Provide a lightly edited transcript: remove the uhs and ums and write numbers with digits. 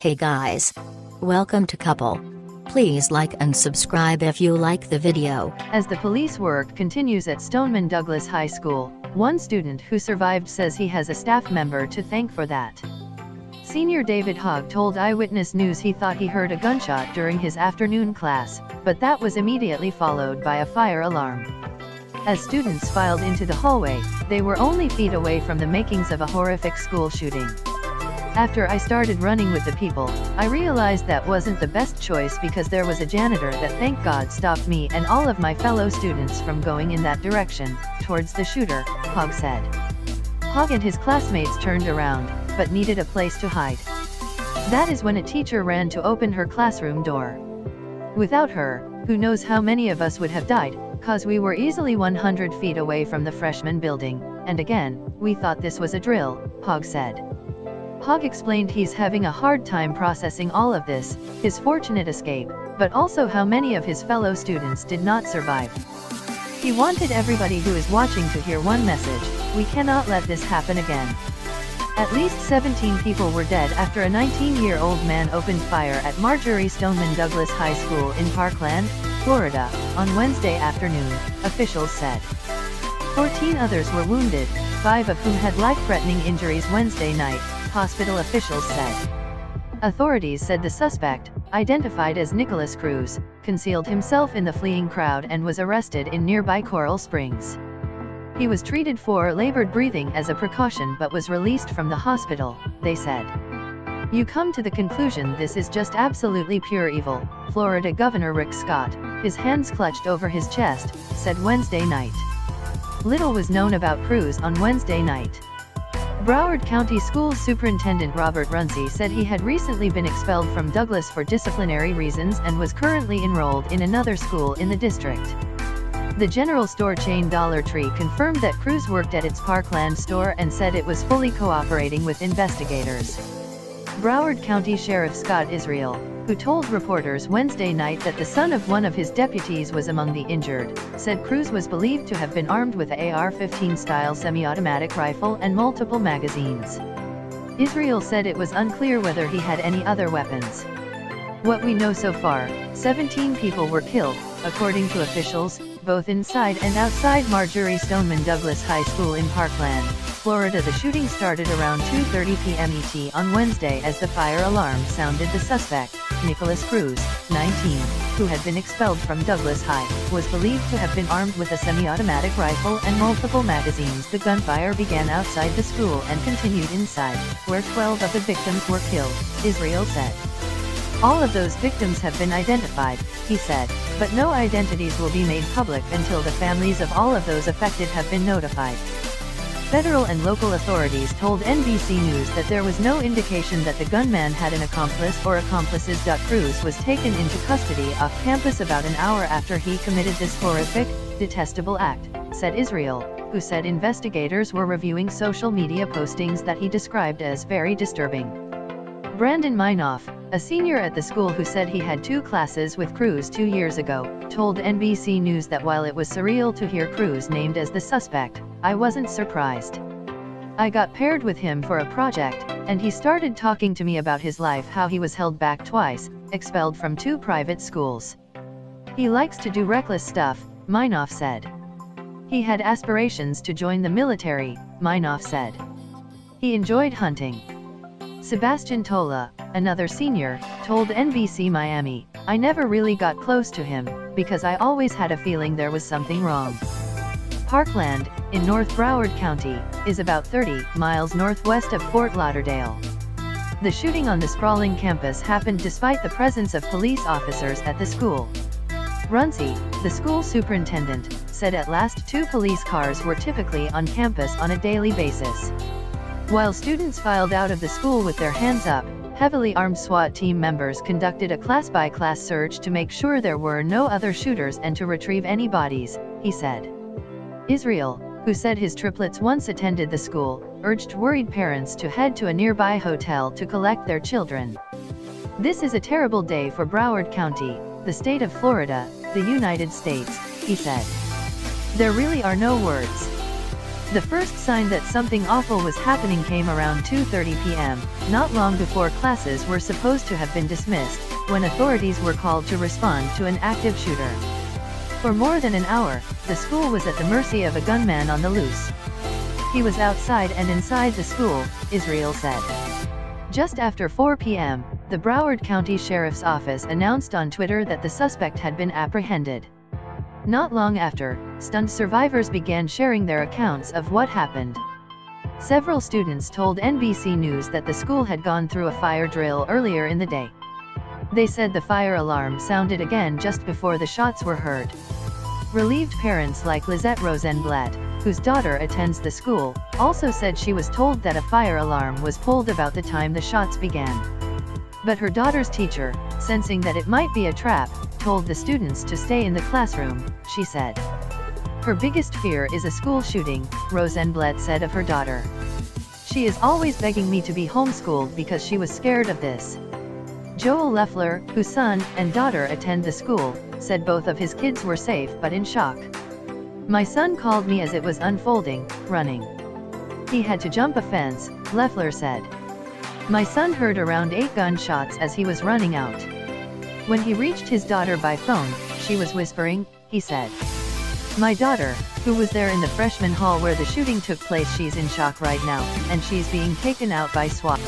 Hey guys. Welcome to Cuple. Please like and subscribe if you like the video. As the police work continues at Stoneman Douglas High School, one student who survived says he has a staff member to thank for that. Senior David Hogg told Eyewitness News he thought he heard a gunshot during his afternoon class, but that was immediately followed by a fire alarm. As students filed into the hallway, they were only feet away from the makings of a horrific school shooting. After I started running with the people, I realized that wasn't the best choice because there was a janitor that thank God stopped me and all of my fellow students from going in that direction, towards the shooter, Hogg said. Hogg and his classmates turned around, but needed a place to hide. That is when a teacher ran to open her classroom door. Without her, who knows how many of us would have died, cause we were easily 100 feet away from the freshman building, and again, we thought this was a drill, Hogg said. Hogg explained he's having a hard time processing all of this, his fortunate escape, but also how many of his fellow students did not survive. He wanted everybody who is watching to hear one message: we cannot let this happen again. At least 17 people were dead after a 19-year-old man opened fire at Marjorie Stoneman Douglas High School in Parkland, Florida, on Wednesday afternoon, officials said. 14 others were wounded, 5 of whom had life-threatening injuries Wednesday night, hospital officials said. Authorities said the suspect, identified as Nicholas Cruz, concealed himself in the fleeing crowd and was arrested in nearby Coral Springs. He was treated for labored breathing as a precaution but was released from the hospital, they said. You come to the conclusion this is just absolutely pure evil, Florida Governor Rick Scott, his hands clutched over his chest, said Wednesday night. Little was known about Cruz on Wednesday night. Broward County School Superintendent Robert Runcie said he had recently been expelled from Douglas for disciplinary reasons and was currently enrolled in another school in the district. The general store chain Dollar Tree confirmed that Cruz worked at its Parkland store and said it was fully cooperating with investigators. Broward County Sheriff Scott Israel, who told reporters Wednesday night that the son of one of his deputies was among the injured, said Cruz was believed to have been armed with a AR-15 style semi-automatic rifle and multiple magazines. Israel said it was unclear whether he had any other weapons. What we know so far, 17 people were killed, according to officials, both inside and outside Marjorie Stoneman Douglas High School in Parkland, Florida. The shooting started around 2:30 p.m. ET on Wednesday as the fire alarm sounded. The suspect, Nicholas Cruz, 19, who had been expelled from Douglas High, was believed to have been armed with a semi-automatic rifle and multiple magazines. The gunfire began outside the school and continued inside, where 12 of the victims were killed, Israel said. All of those victims have been identified, he said, but no identities will be made public until the families of all of those affected have been notified. Federal and local authorities told NBC News that there was no indication that the gunman had an accomplice or accomplices. Cruz was taken into custody off campus about an hour after he committed this horrific, detestable act, said Israel, who said investigators were reviewing social media postings that he described as very disturbing. Brandon Minoff, a senior at the school who said he had 2 classes with Cruz 2 years ago, told NBC News that while it was surreal to hear Cruz named as the suspect, I wasn't surprised. I got paired with him for a project, and he started talking to me about his life, how he was held back twice, expelled from 2 private schools. He likes to do reckless stuff, Minoff said. He had aspirations to join the military, Minoff said. He enjoyed hunting. Sebastian Tola, another senior, told NBC Miami, I never really got close to him, because I always had a feeling there was something wrong. Parkland, in North Broward County, is about 30 miles northwest of Fort Lauderdale. The shooting on the sprawling campus happened despite the presence of police officers at the school. Runcie, the school superintendent, said at last 2 police cars were typically on campus on a daily basis. While students filed out of the school with their hands up, heavily armed SWAT team members conducted a class-by-class search to make sure there were no other shooters and to retrieve any bodies, he said. Israel, who said his triplets once attended the school, urged worried parents to head to a nearby hotel to collect their children. This is a terrible day for Broward County, the state of Florida, the United States, he said. There really are no words. The first sign that something awful was happening came around 2:30 p.m., not long before classes were supposed to have been dismissed, when authorities were called to respond to an active shooter. For more than an hour, the school was at the mercy of a gunman on the loose. He was outside and inside the school, Israel said. Just after 4 p.m., the Broward County Sheriff's Office announced on Twitter that the suspect had been apprehended. Not long after, stunned survivors began sharing their accounts of what happened. Several students told NBC News that the school had gone through a fire drill earlier in the day. They said the fire alarm sounded again just before the shots were heard. Relieved parents like Lizette Rosenblatt, whose daughter attends the school, also said she was told that a fire alarm was pulled about the time the shots began. But her daughter's teacher, sensing that it might be a trap, told the students to stay in the classroom, she said. Her biggest fear is a school shooting, Rosenblatt said of her daughter. She is always begging me to be homeschooled because she was scared of this. Joel Leffler, whose son and daughter attend the school, said both of his kids were safe but in shock. My son called me as it was unfolding, running. He had to jump a fence, Leffler said. My son heard around 8 gunshots as he was running out. When he reached his daughter by phone, she was whispering, he said. My daughter, who was there in the freshman hall where the shooting took place, she's in shock right now, and she's being taken out by SWAT.